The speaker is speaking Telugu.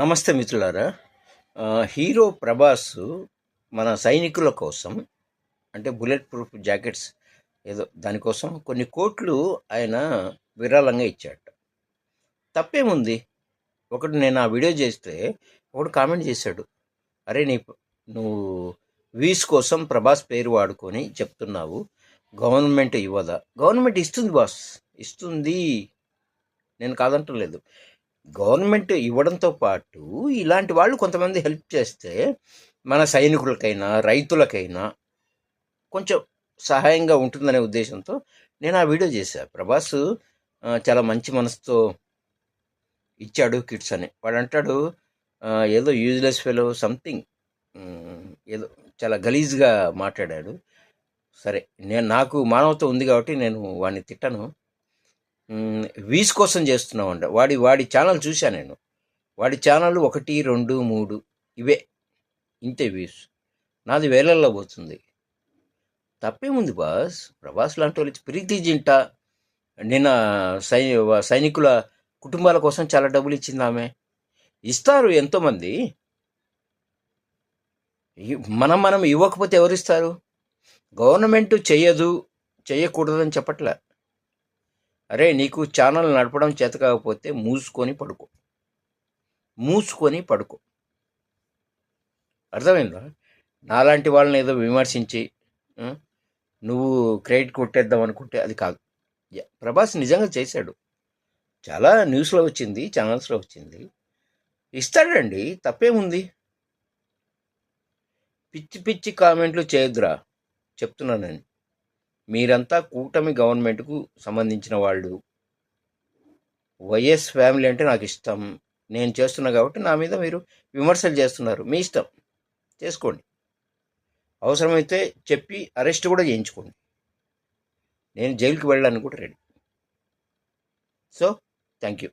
నమస్తే మిత్రులారా. హీరో ప్రభాస్ మన సైనికుల కోసం అంటే బుల్లెట్ ప్రూఫ్ జాకెట్స్ ఏదో దానికోసం కొన్ని కోట్లు ఆయన విరాళంగా ఇచ్చాడు. తప్పేముంది? ఒకటి నేను ఆ వీడియో చేస్తే ఒకడు కామెంట్ చేశాడు, అరే నువ్వు వ్యూస్ కోసం ప్రభాస్ పేరు వాడుకొని చెప్తున్నావు, గవర్నమెంట్ ఇవ్వదా? గవర్నమెంట్ ఇస్తుంది బాస్, ఇస్తుంది, నేను కాదంటలేదు. గవర్నమెంట్ ఇవ్వడంతో పాటు ఇలాంటి వాళ్ళు కొంతమంది హెల్ప్ చేస్తే మన సైనికులకైనా రైతులకైనా కొంచెం సహాయంగా ఉంటుందనే ఉద్దేశంతో నేను ఆ వీడియో చేశాను. ప్రభాస్ చాలా మంచి మనసుతో ఇచ్చాడు కిట్స్ అని. వాడు అంటాడు ఏదో యూజ్లెస్ ఫెలో సంథింగ్, ఏదో చాలా గలీజ్గా మాట్లాడాడు. సరే, నాకు మానవత్వం ఉంది కాబట్టి నేను వాడిని తిట్టను. వ్యూస్ కోసం చేస్తున్నామంట. వాడి ఛానల్ చూశాను నేను. వాడి ఛానల్ 1, 2, 3 ఇవే, ఇంతే వ్యూస్. నాది వేలల్లో పోతుంది. తప్పేముంది బాస్? ప్రభాస్ లాంటి వాళ్ళు ప్రీతి జింట నిన్న సైనికుల కుటుంబాల కోసం చాలా డబ్బులు ఇచ్చింది ఆమె. ఇస్తారు ఎంతోమంది. మనం ఇవ్వకపోతే ఎవరిస్తారు? గవర్నమెంట్ చెయ్యదు, చెయ్యకూడదని చెప్పట్లే. అరే, నీకు ఛానల్ నడపడం చేత కాకపోతే మూసుకొని పడుకో. అర్థమైందా? నాలాంటి వాళ్ళని ఏదో విమర్శించి నువ్వు క్రెడిట్ కొట్టేద్దాం అనుకుంటే అది కాదు. ప్రభాస్ నిజంగా చేశాడు. చాలా న్యూస్లో వచ్చింది, ఛానల్స్లో వచ్చింది. ఇస్తాడండి, తప్పేముంది? పిచ్చి పిచ్చి కామెంట్లు చేయొద్దురా చెప్తున్నానని. మీరంతా కూటమి గవర్నమెంట్కు సంబంధించిన వాళ్ళు. వైఎస్ ఫ్యామిలీ అంటే నాకు ఇష్టం, నేను చేస్తున్నా కాబట్టి నా మీద మీరు విమర్శలు చేస్తున్నారు. మీ ఇష్టం, చేసుకోండి. అవసరమైతే చెప్పి అరెస్ట్ కూడా చేయించుకోండి. నేను జైలుకి వెళ్ళడానికి కూడా రెడీ. So thank you.